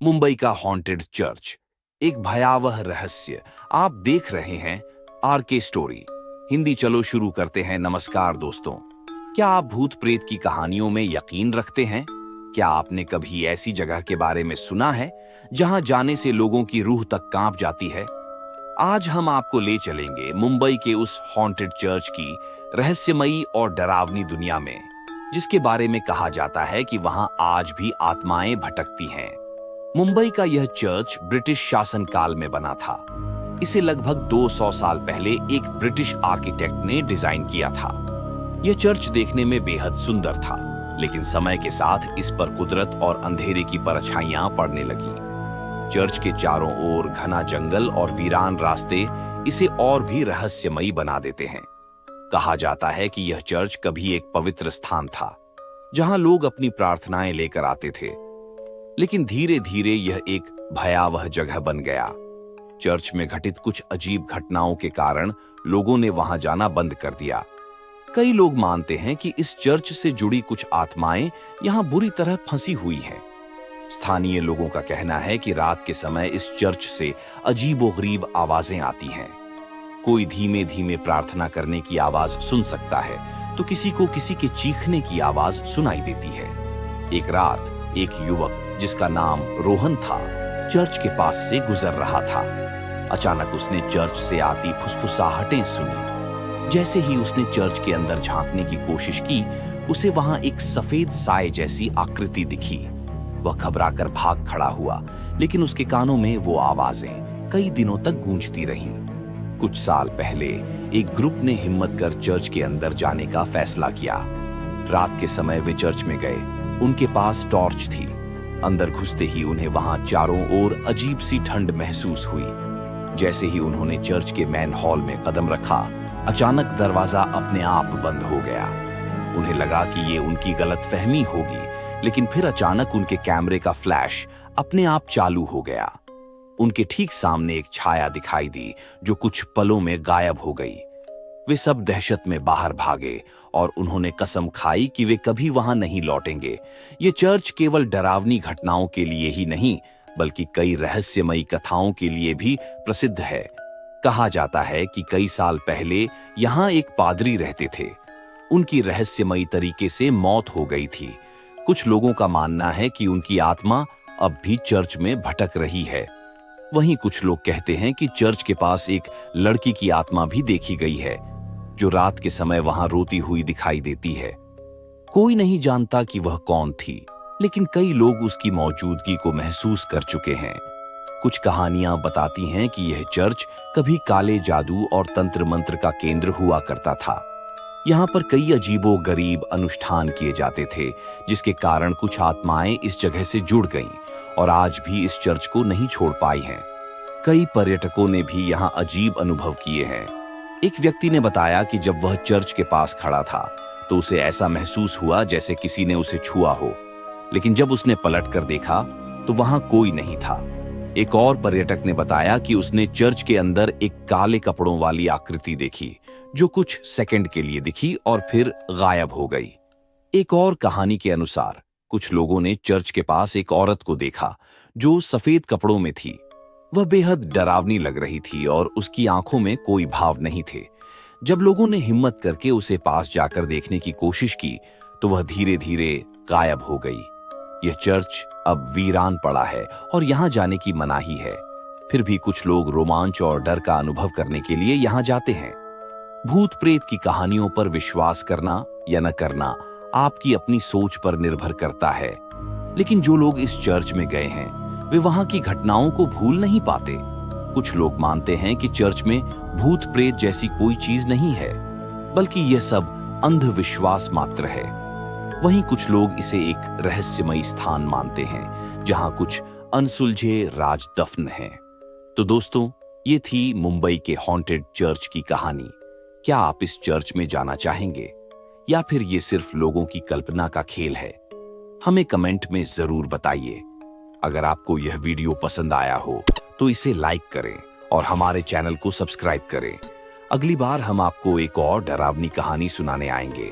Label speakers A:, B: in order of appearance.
A: मुंबई का haunted church, एक भयावह रहस्य। आप देख रहे हैं आरके स्टोरी हिंदी। चलो शुरू करते हैं। नमस्कार दोस्तों, क्या आप भूत प्रेत की कहानियों में यकीन रखते हैं? क्या आपने कभी ऐसी जगह के बारे में सुना है जहां जाने से लोगों की रूह तक कांप जाती है? आज हम आपको ले चलेंगे मुंबई के उस हॉन्टेड चर्च की रहस्यमयी और डरावनी दुनिया में, जिसके बारे में कहा जाता है कि वहां आज भी आत्माएं भटकती हैं। मुंबई का यह चर्च ब्रिटिश शासनकाल में बना था। इसे लगभग 200 साल पहले एक ब्रिटिश आर्किटेक्ट ने डिजाइन किया था। यह चर्च देखने में बेहद सुंदर था, लेकिन समय के साथ इस पर कुदरत और अंधेरे की परछाइयां पड़ने लगी। चर्च के चारों ओर घना जंगल और वीरान रास्ते इसे और भी रहस्यमयी बना देते हैं। कहा जाता है कि यह चर्च कभी एक पवित्र स्थान था, जहां लोग अपनी प्रार्थनाएं लेकर आते थे, लेकिन धीरे धीरे यह एक भयावह जगह बन गया। चर्च में घटित कुछ अजीब घटनाओं के कारण लोगों ने वहां जाना बंद कर दिया। कई लोग मानते हैं कि इस चर्च से जुड़ी कुछ आत्माएं यहां बुरी तरह फंसी हुई हैं। स्थानीय लोगों का कहना है कि रात के समय इस चर्च से अजीबोगरीब आवाजें आती हैं। कोई धीमे धीमे प्रार्थना करने की आवाज सुन सकता है, तो किसी को किसी के चीखने की आवाज सुनाई देती है। एक रात एक युवक जिसका नाम रोहन था, चर्च के पास से गुजर रहा था। अचानक उसने चर्च से आती फुसफुसाहटें सुनी। जैसे ही उसने चर्च के अंदर झांकने की कोशिश की, उसे वहां एक सफेद साए जैसी आकृति दिखी। वह घबराकर भाग खड़ा हुआ, लेकिन उसके कानों में वो आवाजें कई दिनों तक गूंजती रहीं। कुछ साल पहले एक ग्रुप ने हिम्मत कर चर्च के अंदर जाने का फैसला किया। रात के समय वे चर्च में गए। उनके पास टॉर्च थी। अंदर घुसते ही उन्हें वहां चारों ओर अजीब सी ठंड महसूस हुई। जैसे ही उन्होंने चर्च के मेन हॉल में कदम रखा, अचानक दरवाजा अपने आप बंद हो गया। उन्हें लगा कि ये उनकी गलतफहमी होगी, लेकिन फिर अचानक उनके कैमरे का फ्लैश अपने आप चालू हो गया। उनके ठीक सामने एक छाया दिखाई दी, जो कुछ पलों में गायब हो गई। वे सब दहशत में बाहर भागे और उन्होंने कसम खाई कि वे कभी वहां नहीं लौटेंगे। ये चर्च केवल डरावनी घटनाओं के लिए ही नहीं, बल्कि कई रहस्यमयी कथाओं के लिए भी प्रसिद्ध है। कहा जाता है कि कई साल पहले यहां एक पादरी रहते थे। उनकी रहस्यमयी तरीके से मौत हो गई थी। कुछ लोगों का मानना है कि उनकी आत्मा अब भी चर्च में भटक रही है। वहीं कुछ लोग कहते हैं कि चर्च के पास एक लड़की की आत्मा भी देखी गई है, जो रात के समय वहां रोती हुई दिखाई देती है। कोई नहीं जानता कि वह कौन थी, लेकिन कई लोग उसकी मौजूदगी को महसूस कर चुके हैं। कुछ कहानियां बताती हैं कि यह चर्च कभी काले जादू और तंत्र मंत्र का केंद्र हुआ करता था। यहां पर कई अजीबो गरीब अनुष्ठान किए जाते थे, जिसके कारण कुछ आत्माएं इस जगह से जुड़ गईं और आज भी इस चर्च को नहीं छोड़ पाई हैं। कई पर्यटकों ने भी यहां अजीब अनुभव किए हैं। एक व्यक्ति ने बताया कि जब वह चर्च के पास खड़ा था, तो उसे ऐसा महसूस हुआ जैसे किसी ने उसे छुआ हो, लेकिन जब उसने पलट कर देखा तो वहां कोई नहीं था। एक और पर्यटक ने बताया कि उसने चर्च के अंदर एक काले कपड़ों वाली आकृति देखी, जो कुछ सेकंड के लिए दिखी और फिर गायब हो गई। एक और कहानी के अनुसार कुछ लोगों ने चर्च के पास एक औरत को देखा, जो सफेद कपड़ों में थी। वह बेहद डरावनी लग रही थी और उसकी आंखों में कोई भाव नहीं थे। जब लोगों ने हिम्मत करके उसे पास जाकर देखने की कोशिश की, तो वह धीरे धीरे गायब हो गई। यह चर्च अब वीरान पड़ा है और यहां जाने की मनाही है। फिर भी कुछ लोग रोमांच और डर का अनुभव करने के लिए यहां जाते हैं। भूत प्रेत की कहानियों पर विश्वास करना या न करना आपकी अपनी सोच पर निर्भर करता है, लेकिन जो लोग इस चर्च में गए हैं, वे वहां की घटनाओं को भूल नहीं पाते। कुछ लोग मानते हैं कि चर्च में भूत प्रेत जैसी कोई चीज नहीं है, बल्कि यह सब अंधविश्वास मात्र है। वहीं कुछ लोग इसे एक रहस्यमयी स्थान मानते हैं, जहां कुछ अनसुलझे राज दफन हैं। तो दोस्तों, ये थी मुंबई के हॉन्टेड चर्च की कहानी। क्या आप इस चर्च में जाना चाहेंगे, या फिर ये सिर्फ लोगों की कल्पना का खेल है? हमें कमेंट में जरूर बताइए। अगर आपको यह वीडियो पसंद आया हो तो इसे लाइक करें और हमारे चैनल को सब्सक्राइब करें। अगली बार हम आपको एक और डरावनी कहानी सुनाने आएंगे।